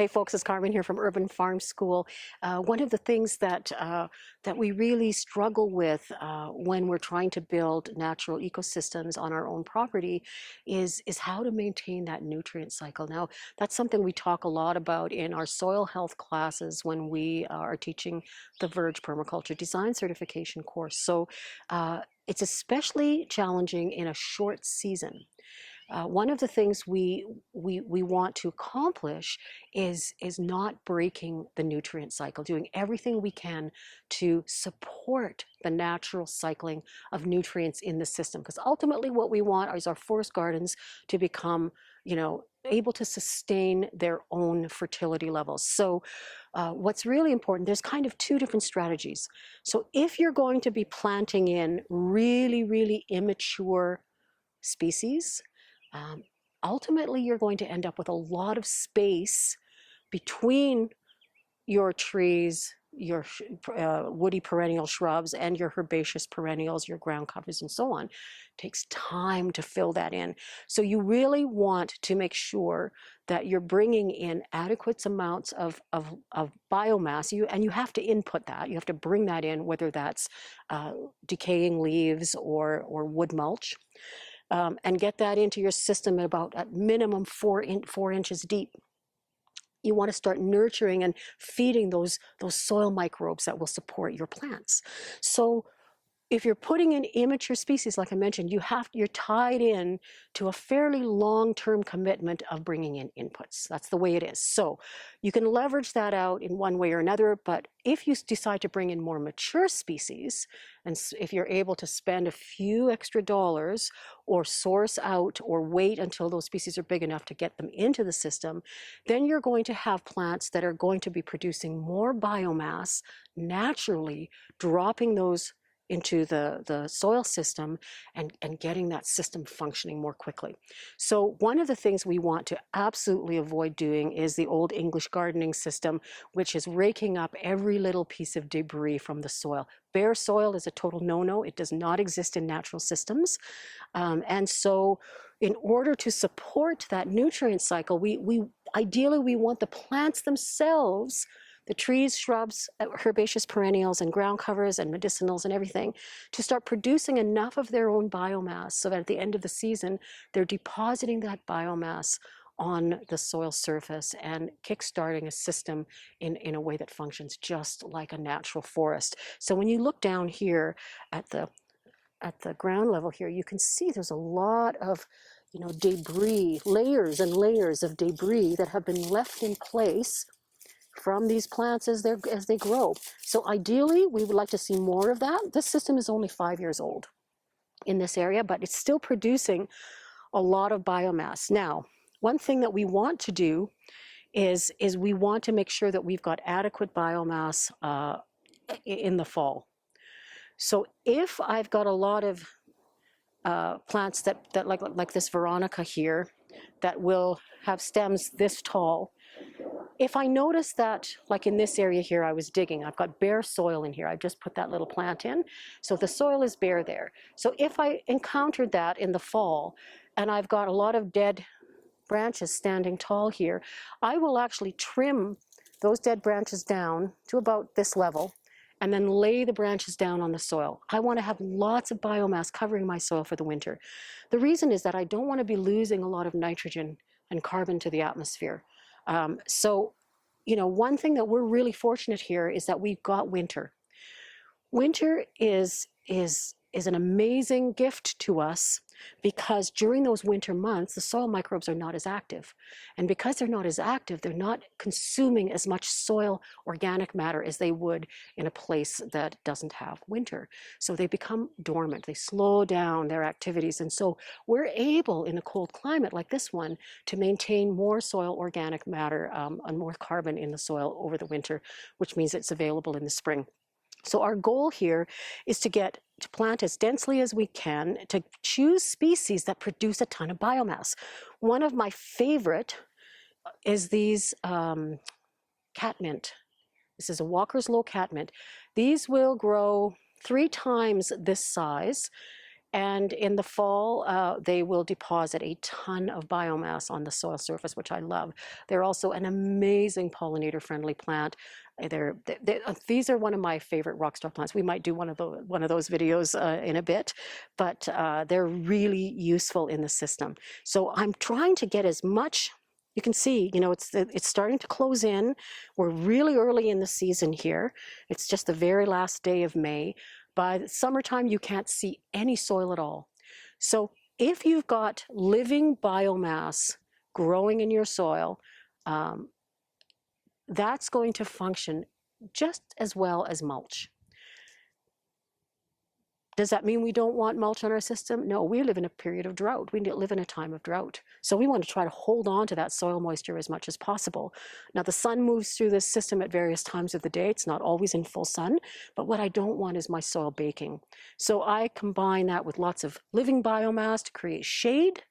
Hey folks, it's Carmen here from Urban Farm School. One of the things that that we really struggle with when we're trying to build natural ecosystems on our own property is how to maintain that nutrient cycle. Now, that's something we talk a lot about in our soil health classes when we are teaching the Verge Permaculture Design Certification course. So it's especially challenging in a short season. One of the things we want to accomplish is not breaking the nutrient cycle, doing everything we can to support the natural cycling of nutrients in the system. Because ultimately what we want is our forest gardens to become, able to sustain their own fertility levels. So what's really important, there's kind of two different strategies. So if you're going to be planting in really, really immature species, ultimately you're going to end up with a lot of space between your trees, your woody perennial shrubs, and your herbaceous perennials, your ground covers, and so on. It takes time to fill that in. So you really want to make sure that you're bringing in adequate amounts of biomass, and you have to input that. You have to bring that in, whether that's decaying leaves or wood mulch. And get that into your system at minimum 4 inches deep. You want to start nurturing and feeding those soil microbes that will support your plants. So if you're putting in immature species, like I mentioned, you're tied in to a fairly long-term commitment of bringing in inputs. That's the way it is. So you can leverage that out in one way or another, but if you decide to bring in more mature species, and if you're able to spend a few extra dollars or source out or wait until those species are big enough to get them into the system, then you're going to have plants that are going to be producing more biomass naturally, dropping those into the soil system and getting that system functioning more quickly. So one of the things we want to absolutely avoid doing is the old English gardening system, which is raking up every little piece of debris from the soil. Bare soil is a total no-no. It does not exist in natural systems. And so in order to support that nutrient cycle, ideally we want the plants themselves, the trees, shrubs, herbaceous perennials, and ground covers, and medicinals, and everything, to start producing enough of their own biomass so that at the end of the season, they're depositing that biomass on the soil surface and kickstarting a system in a way that functions just like a natural forest. So when you look down here at the ground level here, you can see there's a lot of debris, layers and layers of debris that have been left in place from these plants as they grow. So ideally, we would like to see more of that. This system is only 5 years old in this area, but it's still producing a lot of biomass. Now, one thing that we want to do is we want to make sure that we've got adequate biomass in the fall. So if I've got a lot of plants that like this Veronica here, that will have stems this tall, if I notice that, like in this area here, I was digging, I've got bare soil in here. I just put that little plant in. So the soil is bare there. So if I encountered that in the fall, and I've got a lot of dead branches standing tall here, I will actually trim those dead branches down to about this level, and then lay the branches down on the soil. I want to have lots of biomass covering my soil for the winter. The reason is that I don't want to be losing a lot of nitrogen and carbon to the atmosphere. So, one thing that we're really fortunate here is that we've got winter. Winter is an amazing gift to us because during those winter months, the soil microbes are not as active. And because they're not as active, they're not consuming as much soil organic matter as they would in a place that doesn't have winter. So they become dormant, they slow down their activities. And so we're able, in a cold climate like this one, to maintain more soil organic matter and more carbon in the soil over the winter, which means it's available in the spring. So our goal here is to plant as densely as we can, to choose species that produce a ton of biomass. One of my favorite is these catmint. This is a Walker's Low catmint. These will grow 3 times this size, And in the fall, they will deposit a ton of biomass on the soil surface, which I love. They're also an amazing pollinator-friendly plant. These are one of my favorite rockstar plants. We might do one of those videos in a bit, but they're really useful in the system. So I'm trying to get as much. You can see, it's starting to close in. We're really early in the season here. It's just the very last day of May. By the summertime, you can't see any soil at all. So if you've got living biomass growing in your soil, that's going to function just as well as mulch. Does that mean we don't want mulch on our system? No, we live in a period of drought. We live in a time of drought. So we want to try to hold on to that soil moisture as much as possible. Now, the sun moves through this system at various times of the day. It's not always in full sun, but what I don't want is my soil baking. So I combine that with lots of living biomass to create shade,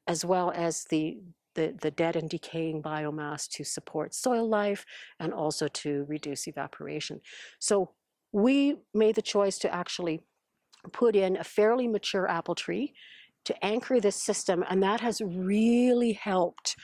as well as the dead and decaying biomass to support soil life and also to reduce evaporation. So we made the choice to actually put in a fairly mature apple tree to anchor this system, and that has really helped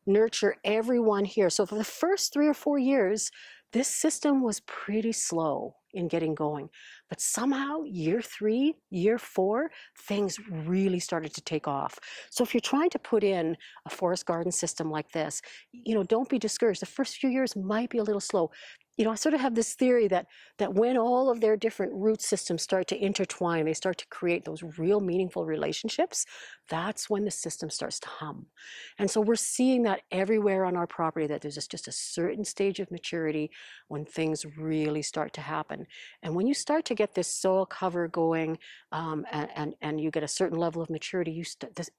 nurture everyone here. So for the first 3 or 4 years, this system was pretty slow in getting going. But somehow, year 3, year 4, things really started to take off. So if you're trying to put in a forest garden system like this, don't be discouraged. The first few years might be a little slow. I sort of have this theory that when all of their different root systems start to intertwine, they start to create those real meaningful relationships, that's when the system starts to hum. And so we're seeing that everywhere on our property, that there's just a certain stage of maturity when things really start to happen. And when you start to get this soil cover going, and you get a certain level of maturity,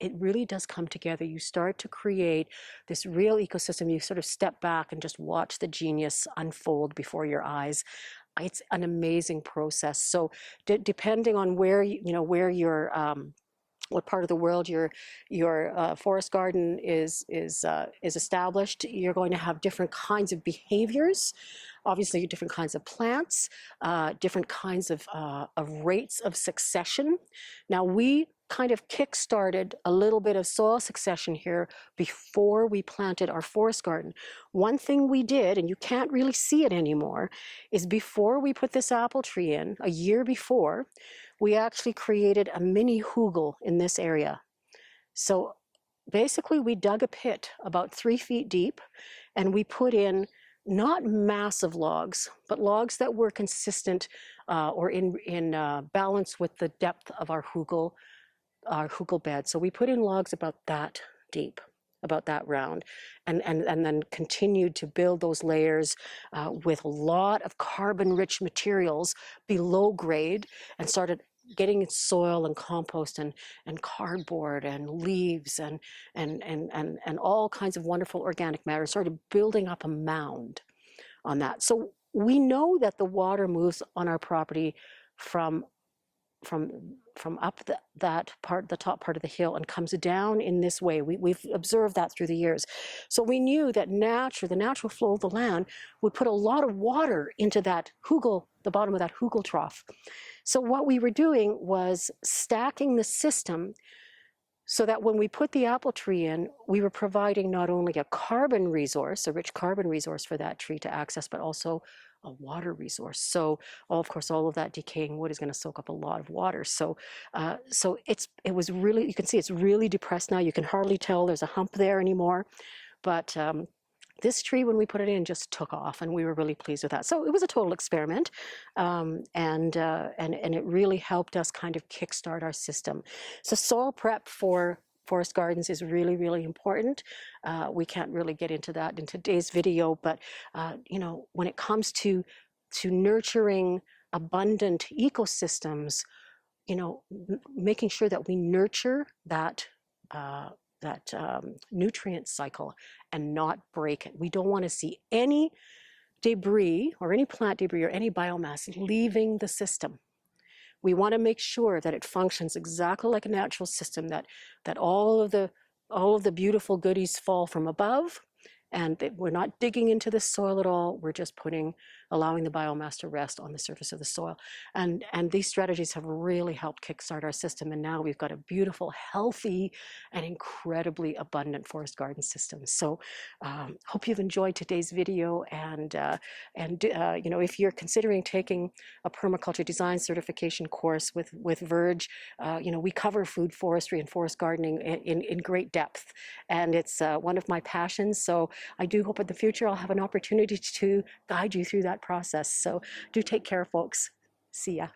it really does come together. You start to create this real ecosystem. You sort of step back and just watch the genius unfold before your eyes. It's an amazing process. So depending on where what part of the world your forest garden is established, you're going to have different kinds of behaviors, obviously different kinds of plants, different kinds of rates of succession. Now, we kind of kick-started a little bit of soil succession here before we planted our forest garden. One thing we did, and you can't really see it anymore, is before we put this apple tree in, a year before, we actually created a mini hugel in this area. So basically we dug a pit about 3 feet deep, and we put in not massive logs, but logs that were consistent or in balance with the depth of our hugel bed. So we put in logs about that deep, about that round, and then continued to build those layers with a lot of carbon-rich materials below grade, and started getting in soil and compost and cardboard and leaves and all kinds of wonderful organic matter, started building up a mound on that. So we know that the water moves on our property from up the top part of the hill and comes down in this way. We've observed that through the years. So we knew that the natural flow of the land would put a lot of water into that hugel, the bottom of that hugel trough. So what we were doing was stacking the system so that when we put the apple tree in, we were providing not only a carbon resource, a rich carbon resource for that tree to access, but also a water resource. So, of course, all of that decaying wood is going to soak up a lot of water. So, it was really, you can see it's really depressed now. You can hardly tell there's a hump there anymore. But this tree, when we put it in, just took off, and we were really pleased with that. So it was a total experiment, and it really helped us kind of kickstart our system. So soil prep for forest gardens is really, really important. We can't really get into that in today's video, but when it comes to nurturing abundant ecosystems, making sure that we nurture that nutrient cycle and not break it. We don't want to see any debris or any plant debris or any biomass leaving the system. We want to make sure that it functions exactly like a natural system, that all of the beautiful goodies fall from above, and we're not digging into the soil at all. We're just allowing the biomass to rest on the surface of the soil. And these strategies have really helped kickstart our system. And now we've got a beautiful, healthy, and incredibly abundant forest garden system. So hope you've enjoyed today's video. If you're considering taking a permaculture design certification course with Verge, we cover food forestry and forest gardening in great depth. And it's one of my passions. So I do hope in the future I'll have an opportunity to guide you through that process. So do take care, folks. See ya.